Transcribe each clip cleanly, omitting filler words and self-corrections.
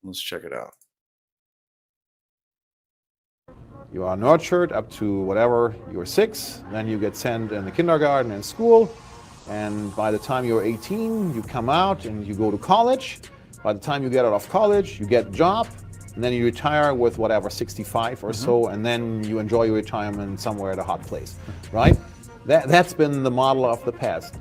Let's check it out. You are nurtured up to whatever, you're 6, then you get sent in the kindergarten and school, and by the time you're 18, you come out and you go to college. By the time you get out of college, you get a job, and then you retire with whatever, 65 or so, and then you enjoy your retirement somewhere at a hot place, right? That's been the model of the past.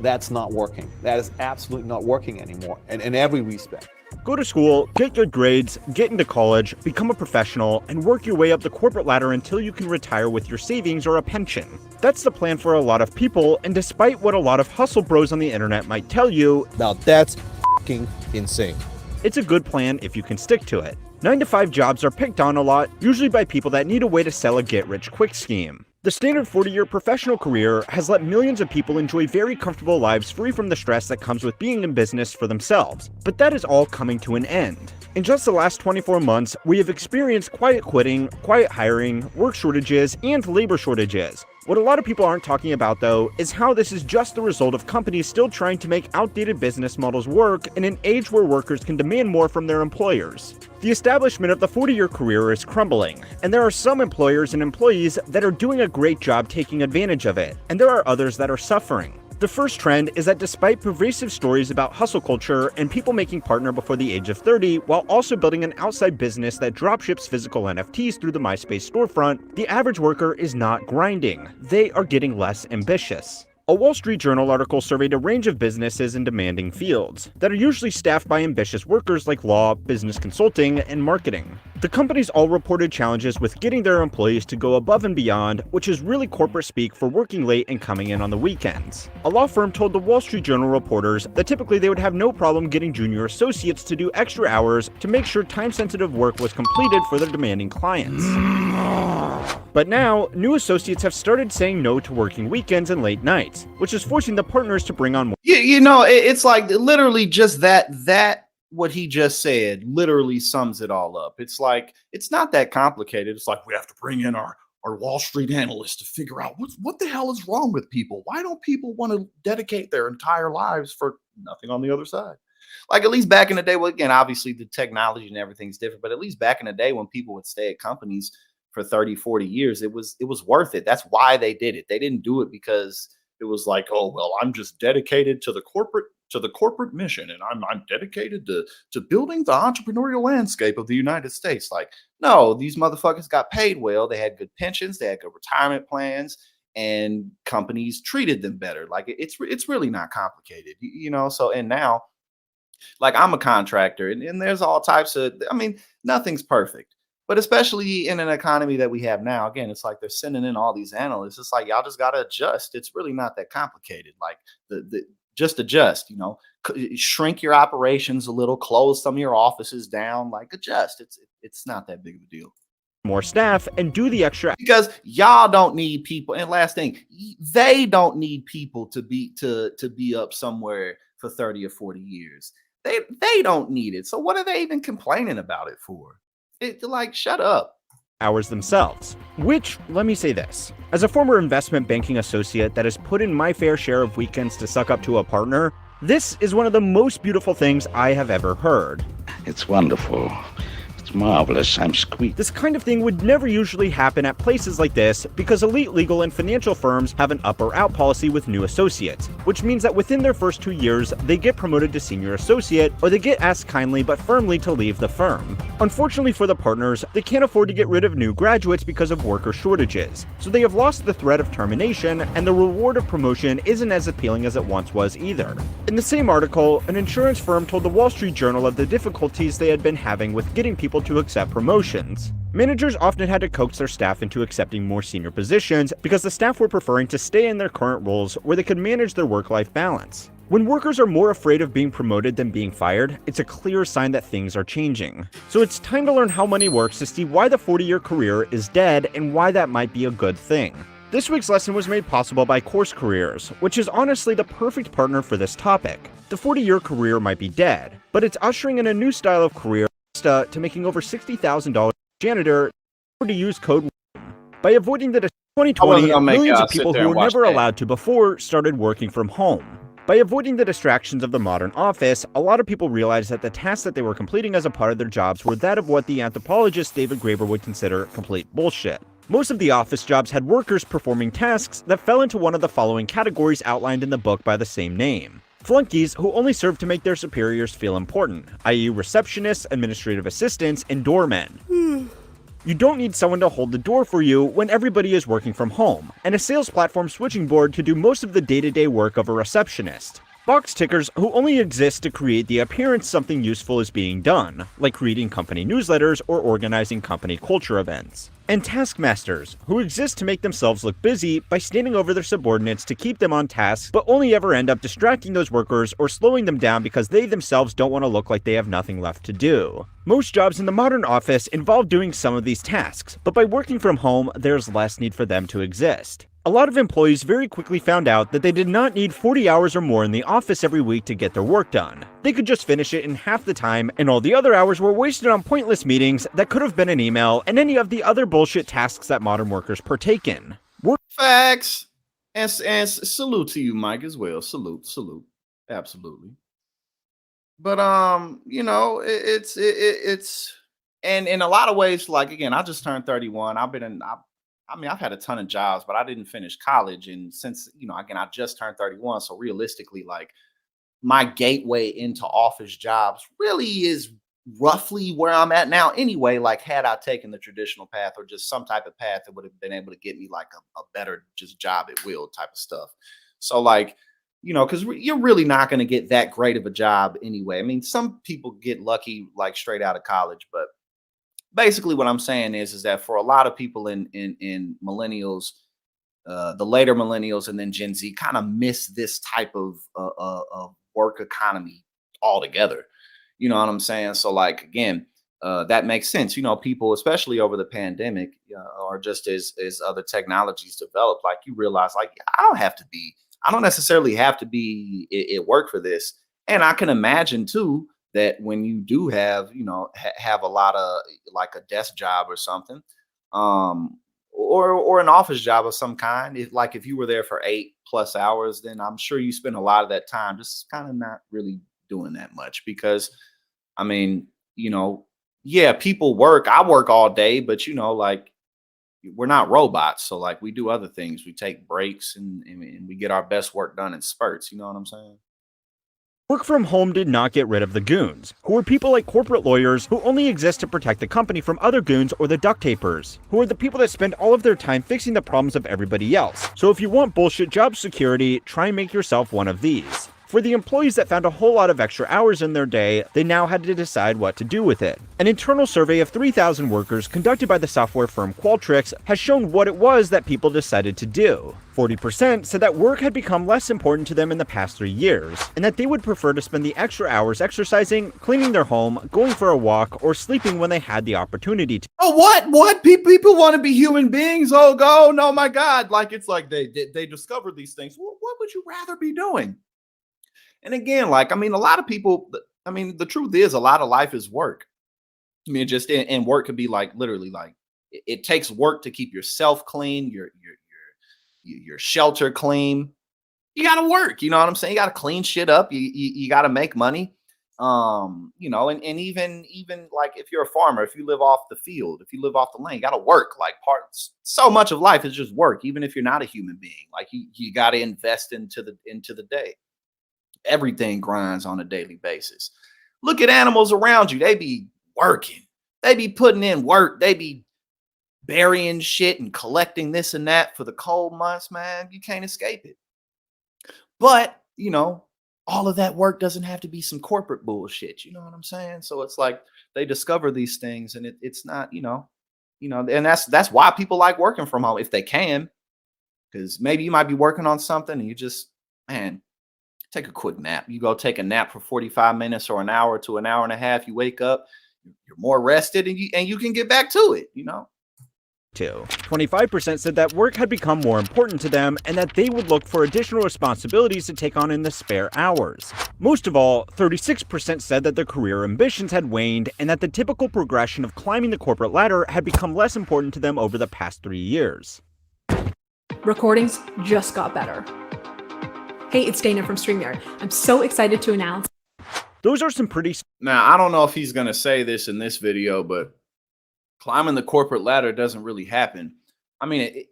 That's not working. That is absolutely not working anymore in every respect. Go to school, get good grades, get into college, become a professional, and work your way up the corporate ladder until you can retire with your savings or a pension. That's the plan for a lot of people, and despite what a lot of hustle bros on the internet might tell you, now that's f***ing insane. It's a good plan if you can stick to it. 9-to-5 jobs are picked on a lot, usually by people that need a way to sell a get-rich-quick scheme. The standard 40-year professional career has let millions of people enjoy very comfortable lives free from the stress that comes with being in business for themselves. But that is all coming to an end. In just the last 24 months, we have experienced quiet quitting, quiet hiring, work shortages, and labor shortages. What a lot of people aren't talking about, though, is how this is just the result of companies still trying to make outdated business models work in an age where workers can demand more from their employers. The establishment of the 40-year career is crumbling, and there are some employers and employees that are doing a great job taking advantage of it, and there are others that are suffering. The first trend is that despite pervasive stories about hustle culture and people making partner before the age of 30 while also building an outside business that dropships physical NFTs through the MySpace storefront, the average worker is not grinding. They are getting less ambitious. A Wall Street Journal article surveyed a range of businesses in demanding fields that are usually staffed by ambitious workers like law, business consulting, and marketing. The companies all reported challenges with getting their employees to go above and beyond, which is really corporate speak for working late and coming in on the weekends. A law firm told the Wall Street Journal reporters that typically they would have no problem getting junior associates to do extra hours to make sure time-sensitive work was completed for their demanding clients. But now, new associates have started saying no to working weekends and late nights, which is forcing the partners to bring on more. You know, it's like literally just that what he just said literally sums it all up. It's like, it's not that complicated. It's like, we have to bring in our Wall Street analysts to figure out what the hell is wrong with people. Why don't people want to dedicate their entire lives for nothing on the other side? Like, at least back in the day, well, again, obviously the technology and everything's different, but at least back in the day when people would stay at companies for 30, 40 years, it was worth it. That's why they did it. They didn't do it because it was like, oh, well, I'm just dedicated to the corporate mission, and I'm dedicated to building the entrepreneurial landscape of the United States. Like, no, these motherfuckers got paid well. They had good pensions, they had good retirement plans, and companies treated them better. Like, it's really not complicated, you know. So, and now, like, I'm a contractor, and there's all types of, I mean, nothing's perfect. But especially in an economy that we have now, again, it's like they're sending in all these analysts. It's like, y'all just got to adjust. It's really not that complicated. Like, just adjust, you know, shrink your operations a little, close some of your offices down, like, adjust. It's not that big of a deal. More staff and do the extra, because y'all don't need people. And last thing, they don't need people to be up somewhere for 30 or 40 years. They don't need it. So what are they even complaining about it for? Like, shut up. Hours themselves. Which, let me say this, as a former investment banking associate that has put in my fair share of weekends to suck up to a partner, this is one of the most beautiful things I have ever heard. It's wonderful. It's marvelous. I'm squeaked. This kind of thing would never usually happen at places like this because elite legal and financial firms have an up or out policy with new associates, which means that within their first 2 years, they get promoted to senior associate or they get asked kindly but firmly to leave the firm. Unfortunately for the partners, they can't afford to get rid of new graduates because of worker shortages, so they have lost the threat of termination, and the reward of promotion isn't as appealing as it once was either. In the same article, an insurance firm told the Wall Street Journal of the difficulties they had been having with getting people to accept promotions. Managers often had to coax their staff into accepting more senior positions because the staff were preferring to stay in their current roles where they could manage their work-life balance. When workers are more afraid of being promoted than being fired, it's a clear sign that things are changing. So it's time to learn how money works to see why the 40-year career is dead and why that might be a good thing. This week's lesson was made possible by Course Careers, which is honestly the perfect partner for this topic. The 40-year career might be dead, but it's ushering in a new style of career to making over $60,000 janitor to use code by avoiding the 2020 millions of people who were never allowed to before started working from home. By avoiding the distractions of the modern office, a lot of people realized that the tasks that they were completing as a part of their jobs were that of what the anthropologist David Graeber would consider complete bullshit. Most of the office jobs had workers performing tasks that fell into one of the following categories outlined in the book by the same name. Flunkies who only served to make their superiors feel important, i.e. receptionists, administrative assistants, and doormen. You don't need someone to hold the door for you when everybody is working from home, and a sales platform switching board to do most of the day-to-day work of a receptionist. Box tickers who only exist to create the appearance something useful is being done, like creating company newsletters or organizing company culture events. And taskmasters, who exist to make themselves look busy by standing over their subordinates to keep them on task, but only ever end up distracting those workers or slowing them down because they themselves don't want to look like they have nothing left to do. Most jobs in the modern office involve doing some of these tasks, but by working from home, there's less need for them to exist. A lot of employees very quickly found out that they did not need 40 hours or more in the office every week to get their work done. They could just finish it in half the time, and all the other hours were wasted on pointless meetings that could have been an email and any of the other bullshit tasks that modern workers partake in. Facts. And salute to you, Mike, as well. Salute. Absolutely. But it's and in a lot of ways, like, again, I just turned 31. I've had a ton of jobs, but I didn't finish college. And since, again, I just turned 31. So realistically, like, my gateway into office jobs really is roughly where I'm at now anyway. Like, had I taken the traditional path or just some type of path that would have been able to get me like a better just job at will type of stuff. So like, because you're really not going to get that great of a job anyway. I mean, some people get lucky like straight out of college, but basically what I'm saying is that for a lot of people in millennials, the later millennials and then Gen Z kind of miss this type of work economy altogether. You know what I'm saying? So like, again, that makes sense. People, especially over the pandemic or just as other technologies develop, like you realize like, I don't necessarily have to be at work for this. And I can imagine too, that when you do have, have a lot of like a desk job or something, or an office job of some kind, if you were there for 8+ hours, then I'm sure you spend a lot of that time just kind of not really doing that much because, I mean, yeah, people work. I work all day, but like we're not robots. So like we do other things. We take breaks and we get our best work done in spurts. You know what I'm saying? Work from home did not get rid of the goons, who were people like corporate lawyers who only exist to protect the company from other goons, or the duct tapers, who are the people that spend all of their time fixing the problems of everybody else. So if you want bullshit job security, try and make yourself one of these. For the employees that found a whole lot of extra hours in their day, they now had to decide what to do with it. An internal survey of 3,000 workers conducted by the software firm Qualtrics has shown what it was that people decided to do. 40% said that work had become less important to them in the past 3 years, and that they would prefer to spend the extra hours exercising, cleaning their home, going for a walk, or sleeping when they had the opportunity to. Oh, what? People want to be human beings? Oh, no, my God. Like, it's like they discovered these things. What would you rather be doing? And again, like, I mean, a lot of people, I mean, the truth is a lot of life is work. I mean, and work could be like, literally like, it takes work to keep yourself clean, your shelter clean. You got to work, you know what I'm saying? You got to clean shit up. You got to make money. And even like if you're a farmer, if you live off the field, if you live off the land, you got to work. Like so much of life is just work, even if you're not a human being. Like you got to invest into the day. Everything grinds on a daily basis. Look at animals around you. They be working. They be putting in work. They be burying shit and collecting this and that for the cold months, man. You can't escape it. But, all of that work doesn't have to be some corporate bullshit. You know what I'm saying? So it's like they discover these things and it's not, and that's why people like working from home if they can. Because maybe you might be working on something and you just, man, take a quick nap. You go take a nap for 45 minutes or an hour to an hour and a half. You wake up, you're more rested and you can get back to it, 25% said that work had become more important to them and that they would look for additional responsibilities to take on in the spare hours. Most of all, 36% said that their career ambitions had waned and that the typical progression of climbing the corporate ladder had become less important to them over the past 3 years. Recordings just got better. Hey, it's Dana from StreamYard. I'm so excited to announce. Those are some pretty Now, I don't know if he's going to say this in this video, but climbing the corporate ladder doesn't really happen. I mean,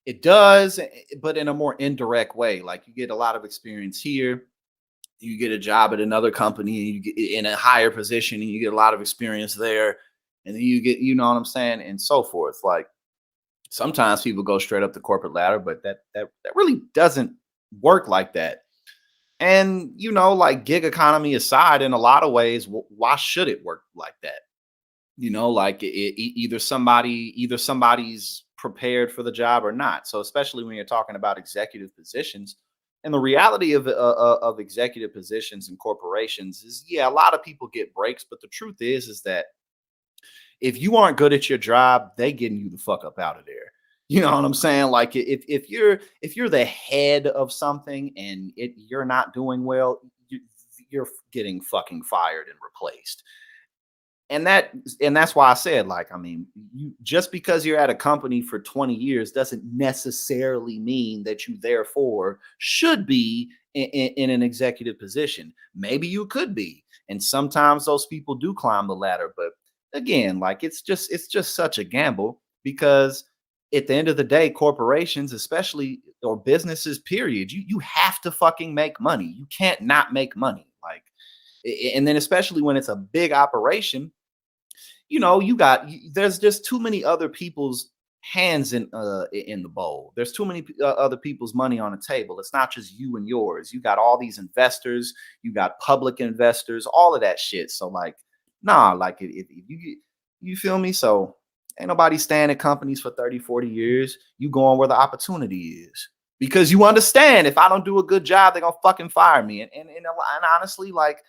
it does, but in a more indirect way. Like, you get a lot of experience here, you get a job at another company, you get in a higher position, and you get a lot of experience there, and then you get, you know what I'm saying, and so forth. Like, sometimes people go straight up the corporate ladder, but that really doesn't work like that. And, you know, like, gig economy aside, in a lot of ways, why should it work like that? You know, like, either somebody's prepared for the job or not. So especially when you're talking about executive positions, and the reality of executive positions in corporations is, yeah, a lot of people get breaks, but the truth is that if you aren't good at your job, they getting you the fuck up out of there. You know what I'm saying? Like, if you're the head of something and you're not doing well, you're getting fucking fired and replaced. And that's why I said, like, I mean, you just because you're at a company for 20 years doesn't necessarily mean that you therefore should be in an executive position. Maybe you could be, and sometimes those people do climb the ladder. But again, like, it's just such a gamble, because at the end of the day, corporations, especially, or businesses, period, you have to fucking make money. You can't not make money. Like, and then especially when it's a big operation, you know, there's just too many other people's hands in the bowl. There's too many other people's money on the table. It's not just you and yours. You got all these investors, you got public investors, all of that shit. So, like, nah, like, if you feel me? So ain't nobody staying at companies for 30, 40 years. You going where the opportunity is, because you understand, if I don't do a good job, they're gonna fucking fire me. And honestly, like,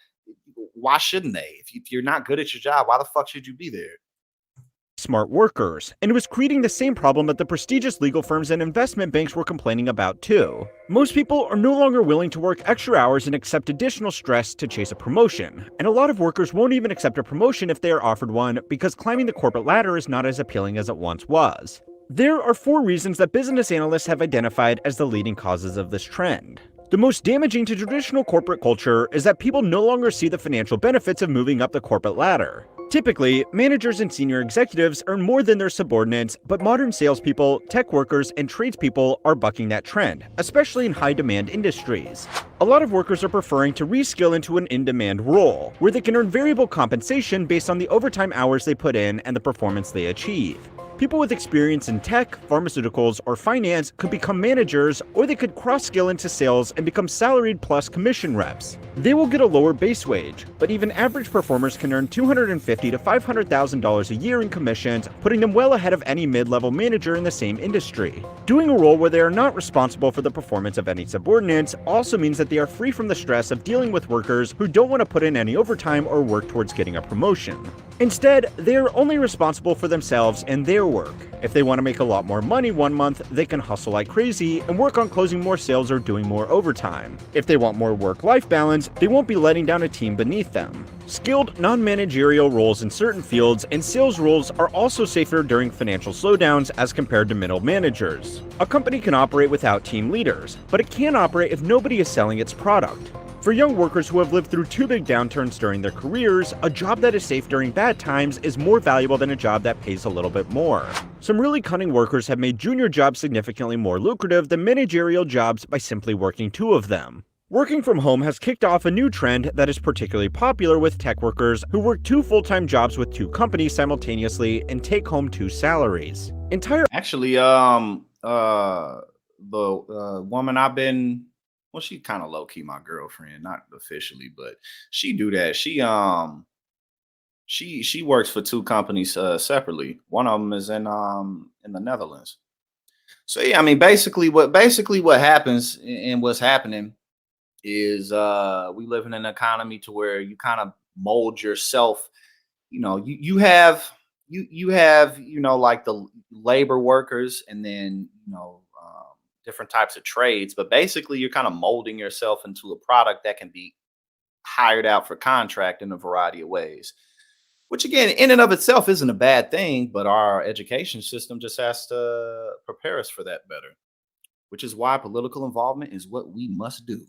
why shouldn't they? If you're not good at your job, why the fuck should you be there? smart workers, and it was creating the same problem that the prestigious legal firms and investment banks were complaining about too. Most people are no longer willing to work extra hours and accept additional stress to chase a promotion, and a lot of workers won't even accept a promotion if they are offered one, because climbing the corporate ladder is not as appealing as it once was. There are 4 reasons that business analysts have identified as the leading causes of this trend. The most damaging to traditional corporate culture is that people no longer see the financial benefits of moving up the corporate ladder. Typically, managers and senior executives earn more than their subordinates, but modern salespeople, tech workers, and tradespeople are bucking that trend, especially in high-demand industries. A lot of workers are preferring to reskill into an in-demand role, where they can earn variable compensation based on the overtime hours they put in and the performance they achieve. People with experience in tech, pharmaceuticals, or finance could become managers, or they could cross-skill into sales and become salaried plus commission reps. They will get a lower base wage, but even average performers can earn $250,000 to $500,000 a year in commissions, putting them well ahead of any mid-level manager in the same industry. Doing a role where they are not responsible for the performance of any subordinates also means that they are free from the stress of dealing with workers who don't want to put in any overtime or work towards getting a promotion. Instead, they are only responsible for themselves and their work. If they want to make a lot more money one month, they can hustle like crazy and work on closing more sales or doing more overtime. If they want more work-life balance, they won't be letting down a team beneath them. Skilled, non-managerial roles in certain fields and sales roles are also safer during financial slowdowns as compared to middle managers. A company can operate without team leaders, but it can't operate if nobody is selling its product. For young workers who have lived through 2 big downturns during their careers, a job that is safe during bad times is more valuable than a job that pays a little bit more. Some really cunning workers have made junior jobs significantly more lucrative than managerial jobs by simply working 2 of them. Working from home has kicked off a new trend that is particularly popular with tech workers who work 2 full-time jobs with 2 companies simultaneously and take home 2 salaries. Actually, the woman I've been, well, she kind of low key my girlfriend, not officially, but she do that. She works for 2 companies separately. One of them is in the Netherlands. So yeah, I mean, basically what happens and what's happening is we live in an economy to where you kind of mold yourself. You know, you have like the labor workers, and then different types of trades, but basically you're kind of molding yourself into a product that can be hired out for contract in a variety of ways, which again, in and of itself isn't a bad thing, but our education system just has to prepare us for that better. which is why political involvement is what we must do.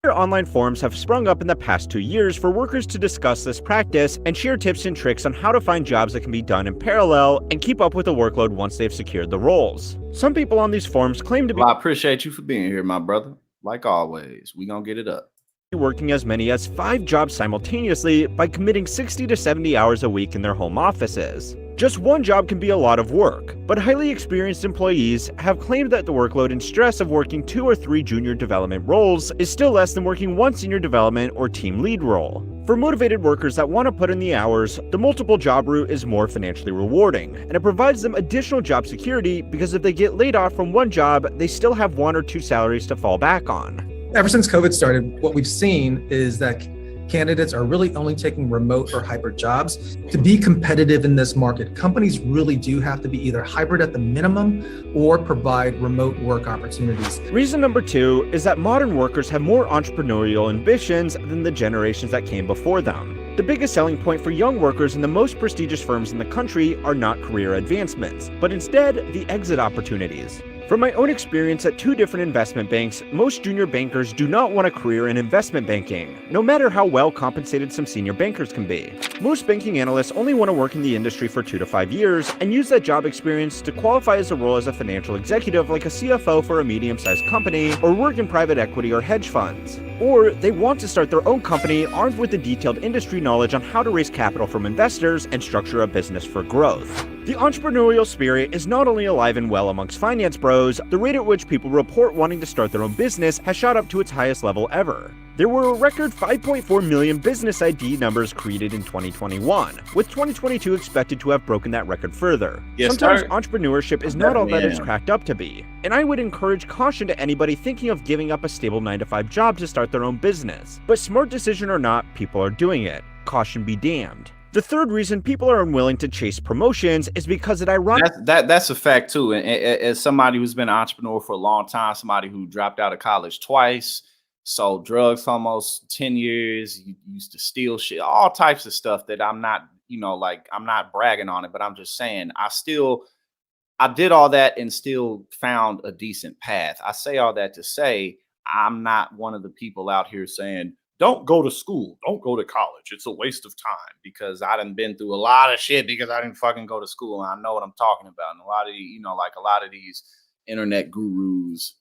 Online forums have sprung up in the past 2 years for workers to discuss this practice and share tips and tricks on how to find jobs that can be done in parallel and keep up with the workload once they've secured the roles. Some people on these forums claim to be Well, I appreciate you for being here, my brother. Like always, we gonna get it up. Working as many as 5 jobs simultaneously by committing 60 to 70 hours a week in their home offices. Just one job can be a lot of work, but highly experienced employees have claimed that the workload and stress of working 2 or 3 junior development roles is still less than working 1 senior development or team lead role. For motivated workers that want to put in the hours, the multiple job route is more financially rewarding, and it provides them additional job security because if they get laid off from one job, they still have 1 or 2 salaries to fall back on. Ever since COVID started, what we've seen is that candidates are really only taking remote or hybrid jobs. To be competitive in this market, companies really do have to be either hybrid at the minimum or provide remote work opportunities. Reason number 2 is that modern workers have more entrepreneurial ambitions than the generations that came before them. The biggest selling point for young workers in the most prestigious firms in the country are not career advancements, but instead the exit opportunities. From my own experience at 2 different investment banks, most junior bankers do not want a career in investment banking, no matter how well compensated some senior bankers can be. Most banking analysts only want to work in the industry for 2 to 5 years and use that job experience to qualify as a role as a financial executive like a CFO for a medium-sized company or work in private equity or hedge funds. Or they want to start their own company armed with the detailed industry knowledge on how to raise capital from investors and structure a business for growth. The entrepreneurial spirit is not only alive and well amongst finance bros, the rate at which people report wanting to start their own business has shot up to its highest level ever. There were a record 5.4 million business ID numbers created in 2021, with 2022 expected to have broken that record further. Yes, Sometimes sir. entrepreneurship is not all that it's cracked up to be, and I would encourage caution to anybody thinking of giving up a stable 9-to-5 job to start their own business. But smart decision or not, people are doing it. Caution be damned. The third reason people are unwilling to chase promotions is because it ironically That's a fact too. And as somebody who's been an entrepreneur for a long time, somebody who dropped out of college twice, sold drugs for almost 10 years, used to steal shit, all types of stuff that I'm not, I'm not bragging on it, but I'm just saying I did all that and still found a decent path. I say all that to say I'm not one of the people out here saying, don't go to school, don't go to college, it's a waste of time, because I done been through a lot of shit because I didn't fucking go to school, and I know what I'm talking about. And a lot of a lot of these internet gurus,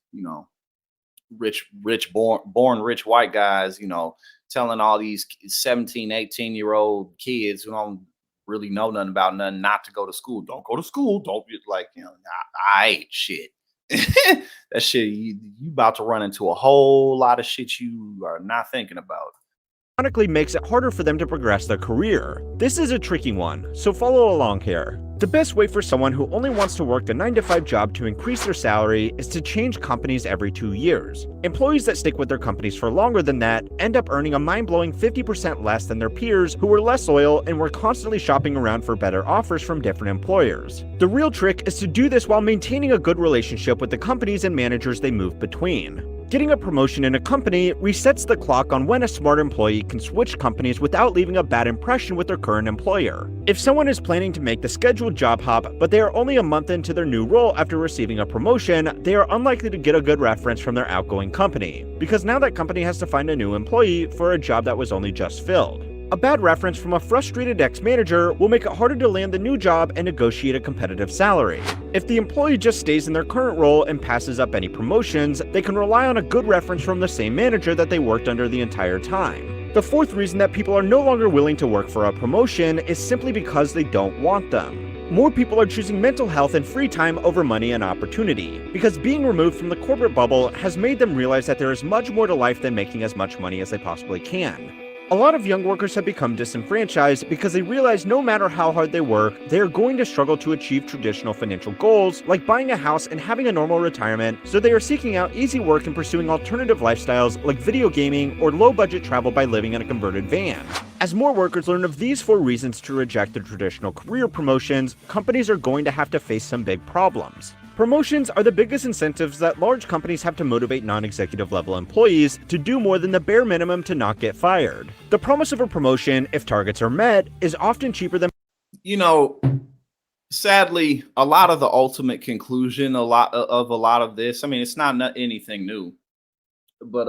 born rich white guys, telling all these 17, 18-year-old kids who don't really know nothing about nothing not to go to school. Don't go to school. Don't be I ain't shit. That shit, you about to run into a whole lot of shit you are not thinking about. makes it harder for them to progress their career. This is a tricky one, so follow along here. The best way for someone who only wants to work a 9-to-5 job to increase their salary is to change companies every 2 years. Employees that stick with their companies for longer than that end up earning a mind-blowing 50% less than their peers who were less loyal and were constantly shopping around for better offers from different employers. The real trick is to do this while maintaining a good relationship with the companies and managers they move between. Getting a promotion in a company resets the clock on when a smart employee can switch companies without leaving a bad impression with their current employer. If someone is planning to make the scheduled job hop, but they are only a month into their new role after receiving a promotion, they are unlikely to get a good reference from their outgoing company, because now that company has to find a new employee for a job that was only just filled. A bad reference from a frustrated ex-manager will make it harder to land the new job and negotiate a competitive salary. If the employee just stays in their current role and passes up any promotions, they can rely on a good reference from the same manager that they worked under the entire time. The fourth reason that people are no longer willing to work for a promotion is simply because they don't want them. More people are choosing mental health and free time over money and opportunity, because being removed from the corporate bubble has made them realize that there is much more to life than making as much money as they possibly can. A lot of young workers have become disenfranchised because they realize no matter how hard they work, they are going to struggle to achieve traditional financial goals like buying a house and having a normal retirement, so they are seeking out easy work and pursuing alternative lifestyles like video gaming or low-budget travel by living in a converted van. As more workers learn of these 4 reasons to reject the traditional career promotions, companies are going to have to face some big problems. Promotions are the biggest incentives that large companies have to motivate non-executive level employees to do more than the bare minimum to not get fired. The promise of a promotion, if targets are met, is often cheaper than sadly, a lot of the ultimate conclusion, a lot of this, I mean, it's not anything new, but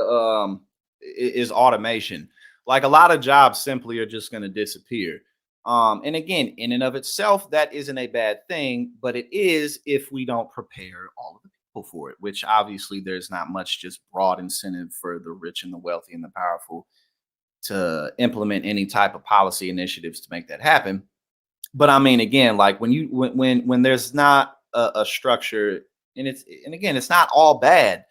is automation. Like a lot of jobs simply are just going to disappear. And again, in and of itself, that isn't a bad thing, but it is if we don't prepare all of the people for it, which obviously there's not much just broad incentive for the rich and the wealthy and the powerful to implement any type of policy initiatives to make that happen. But I mean, again, like when there's not a structure, and again, it's not all bad.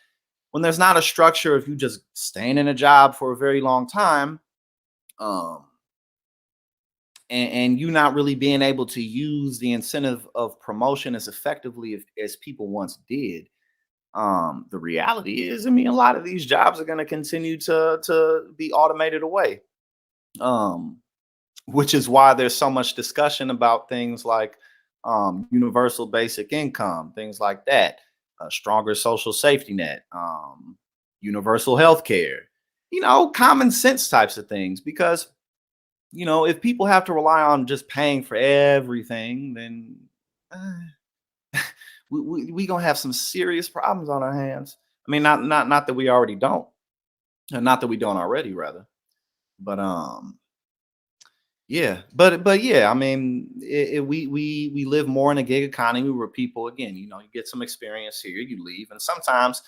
When there's not a structure of you just staying in a job for a very long time, um, and you not really being able to use the incentive of promotion as effectively as people once did. The reality is, I mean, a lot of these jobs are going to continue to be automated away. Um, which is why there's so much discussion about things like universal basic income, things like that, a stronger social safety net, universal health care, common sense types of things. Because, if people have to rely on just paying for everything, then we gonna have some serious problems on our hands. I mean, not that we already don't, not that we don't already, rather, but yeah, but yeah, I mean, we live more in a gig economy where people, again, you get some experience here, you leave, and sometimes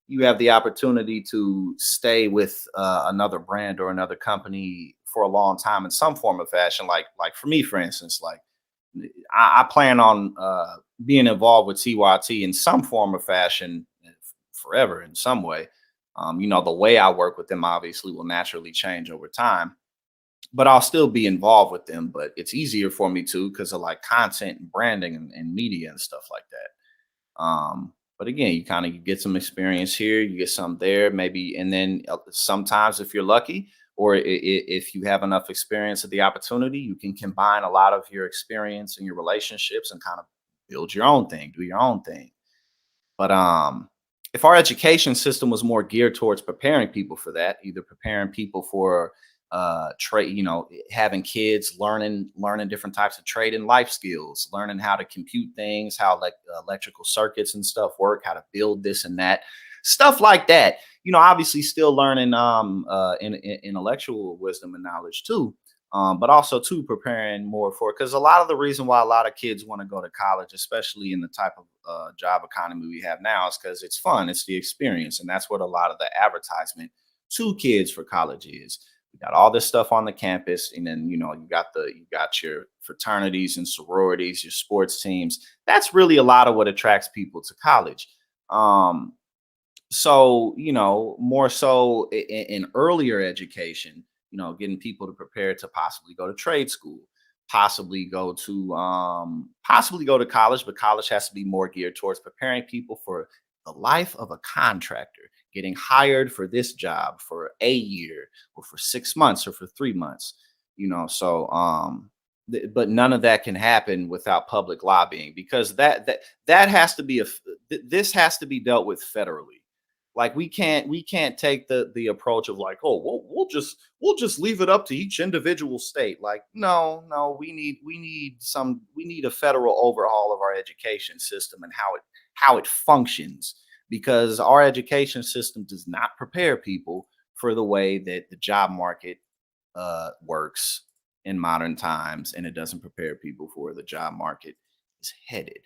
you have the opportunity to stay with another brand or another company for a long time in some form of fashion. Like for me, for instance, like I plan on being involved with TYT in some form of fashion forever in some way. The way I work with them obviously will naturally change over time, but I'll still be involved with them. But it's easier for me to because of like content and branding and media and stuff like that. But again, you get some experience here, you get some there, maybe, and then sometimes if you're lucky, or if you have enough experience at the opportunity, you can combine a lot of your experience and your relationships and kind of build your own thing, do your own thing. But if our education system was more geared towards preparing people for that, either preparing people for trade, having kids learning different types of trade and life skills, learning how to compute things, how like electrical circuits and stuff work, how to build this and that, stuff like that. Obviously still learning intellectual wisdom and knowledge too, but also too preparing more for, because a lot of the reason why a lot of kids want to go to college, especially in the type of job economy we have now, is because it's fun, it's the experience, and that's what a lot of the advertisement to kids for college is. We got all this stuff on the campus, and then you got your fraternities and sororities, your sports teams. That's really a lot of what attracts people to college. So more so in earlier education, getting people to prepare to possibly go to trade school, possibly go to college, but college has to be more geared towards preparing people for the life of a contractor, getting hired for this job for a year or for 6 months or for 3 months. But none of that can happen without public lobbying, because that has to be this has to be dealt with federally. Like we can't take the approach of like, oh, we'll just leave it up to each individual state. Like, no, we need a federal overhaul of our education system and how it functions, because our education system does not prepare people for the way that the job market works in modern times, and it doesn't prepare people for where the job market is headed.